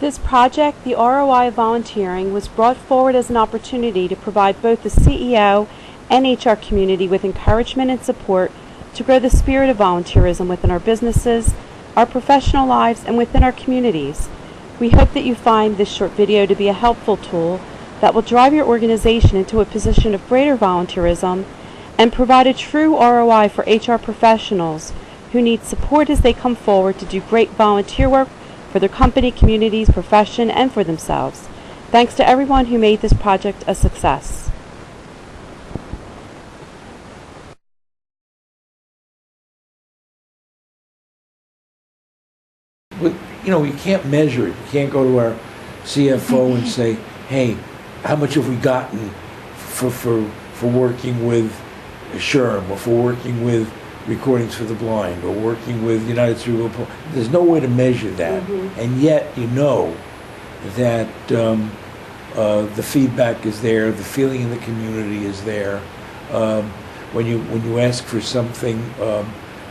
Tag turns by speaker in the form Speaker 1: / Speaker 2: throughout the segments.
Speaker 1: This project, the ROI of volunteering, was brought forward as an opportunity to provide both the CEO and HR community with encouragement and support to grow the spirit of volunteerism within our businesses, our professional lives, and within our communities. We hope that you find this short video to be a helpful tool that will drive your organization into a position of greater volunteerism and provide a true ROI for HR professionals who need support as they come forward to do great volunteer work for their company, communities, profession, and for themselves. Thanks to everyone who made this project a success.
Speaker 2: You can't measure it. You can't go to our CFO and say, hey, how much have we gotten for working with SHRM, or for working with Recordings for the Blind, or working with United Cerebral Palsy. There's no way to measure that. And yet you know that the feedback is there, the feeling in the community is there. When you ask for something,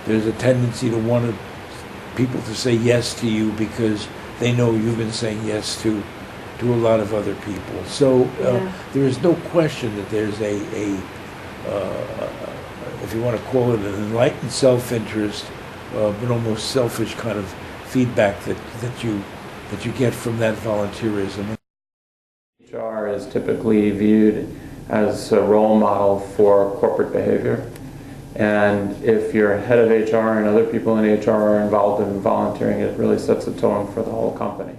Speaker 2: there's a tendency to want people to say yes to you because they know you've been saying yes to a lot of other people. So there is no question that there's if you want to call it an enlightened self-interest, but almost selfish kind of feedback that you get from that volunteerism.
Speaker 3: HR is typically viewed as a role model for corporate behavior. And if your head of HR and other people in HR are involved in volunteering, it really sets a tone for the whole company.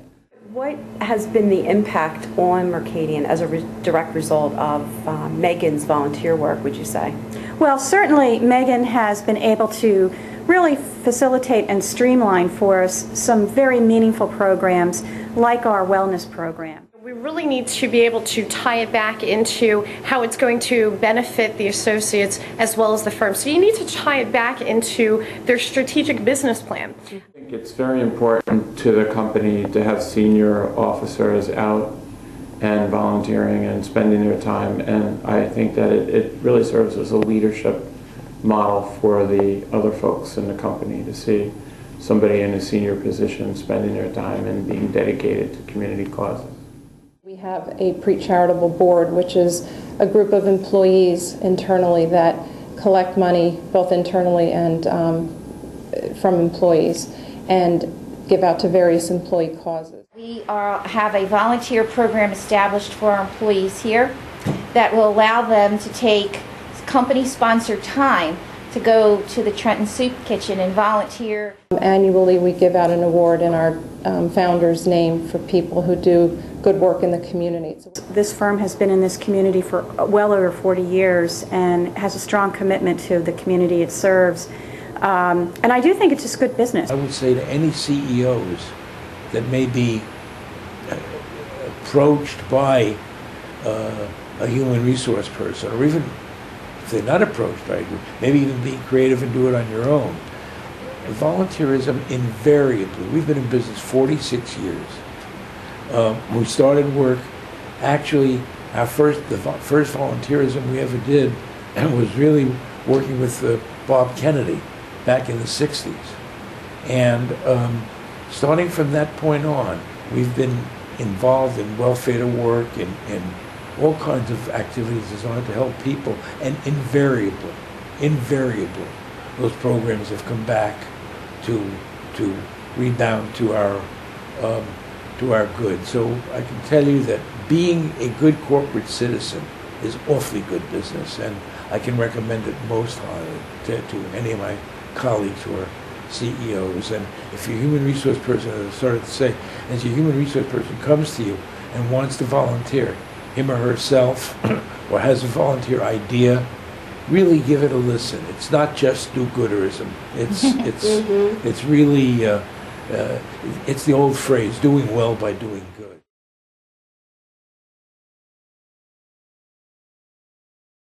Speaker 1: What has been the impact on Mercadian as a direct result of Megan's volunteer work, would you say?
Speaker 4: Well, certainly Megan has been able to really facilitate and streamline for us some very meaningful programs like our wellness program.
Speaker 5: We really need to be able to tie it back into how it's going to benefit the associates as well as the firm. So you need to tie it back into their strategic business plan.
Speaker 3: I think it's very important to the company to have senior officers out and volunteering and spending their time, and I think that it really serves as a leadership model for the other folks in the company to see somebody in a senior position spending their time and being dedicated to community causes.
Speaker 6: We have a pre-charitable board, which is a group of employees internally that collect money both internally and from employees and give out to various employee causes.
Speaker 7: We have a volunteer program established for our employees here that will allow them to take company-sponsored time to go to the Trenton Soup Kitchen and volunteer.
Speaker 6: Annually, we give out an award in our founder's name for people who do good work in the community.
Speaker 4: This firm has been in this community for well over 40 years and has a strong commitment to the community it serves. And I do think it's just good business.
Speaker 2: I would say to any CEOs that may be approached by a human resource person, or even if they're not approached by a group, maybe even being creative and do it on your own. Volunteerism invariably, we've been in business 46 years. We started work, actually the first volunteerism we ever did was really working with Bob Kennedy back in the 60s. And starting from that point on, we've been involved in welfare work and all kinds of activities designed to help people, and invariably, those programs have come back to rebound to our good. So I can tell you that being a good corporate citizen is awfully good business, and I can recommend it most highly to any of my colleagues who are CEOs. And if your human resource person, as I started to say, as your human resource person comes to you and wants to volunteer, him or herself, or has a volunteer idea, really give it a listen. It's not just do-gooderism. It's really it's the old phrase, doing well by doing good.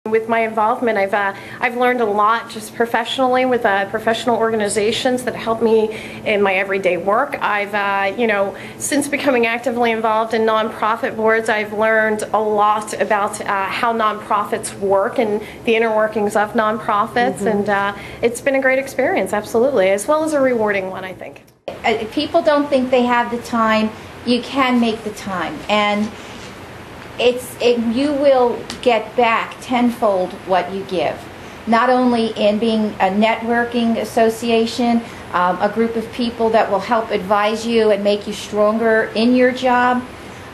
Speaker 5: With my involvement, I've learned a lot just professionally with professional organizations that help me in my everyday work. I've since becoming actively involved in nonprofit boards, I've learned a lot about how nonprofits work and the inner workings of nonprofits, and it's been a great experience, absolutely, as well as a rewarding one, I think.
Speaker 7: People don't think they have the time you can make the time. And you will get back tenfold what you give. Not only in being a networking association, a group of people that will help advise you and make you stronger in your job,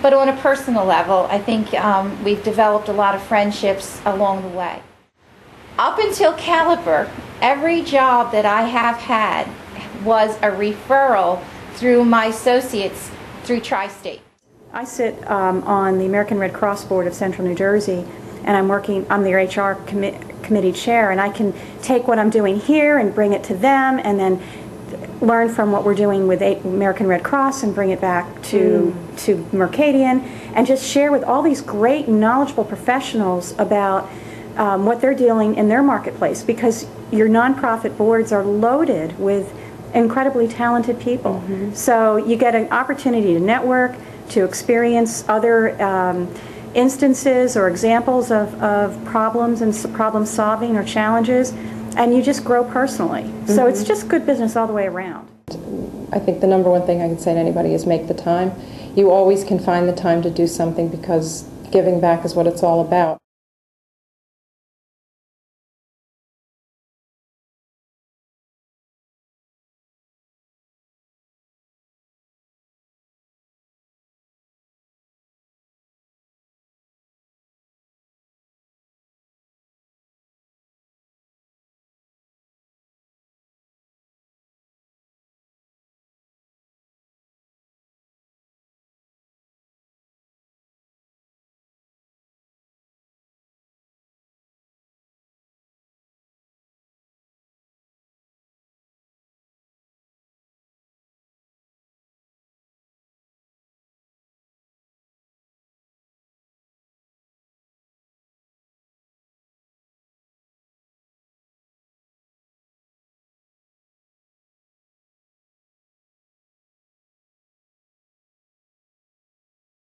Speaker 7: but on a personal level, I think we've developed a lot of friendships along the way. Up until Caliber, every job that I have had was a referral through my associates through Tri-State.
Speaker 4: I sit on the American Red Cross Board of Central New Jersey, and I'm their HR committee chair, and I can take what I'm doing here and bring it to them, and then learn from what we're doing with American Red Cross and bring it back to Mercadian, and just share with all these great knowledgeable professionals about what they're dealing in their marketplace, because your nonprofit boards are loaded with incredibly talented people. So you get an opportunity to network, to experience other instances or examples of problems and problem solving or challenges, and you just grow personally. So it's just good business all the way around.
Speaker 6: I think the number one thing I can say to anybody is make the time. You always can find the time to do something, because giving back is what it's all about.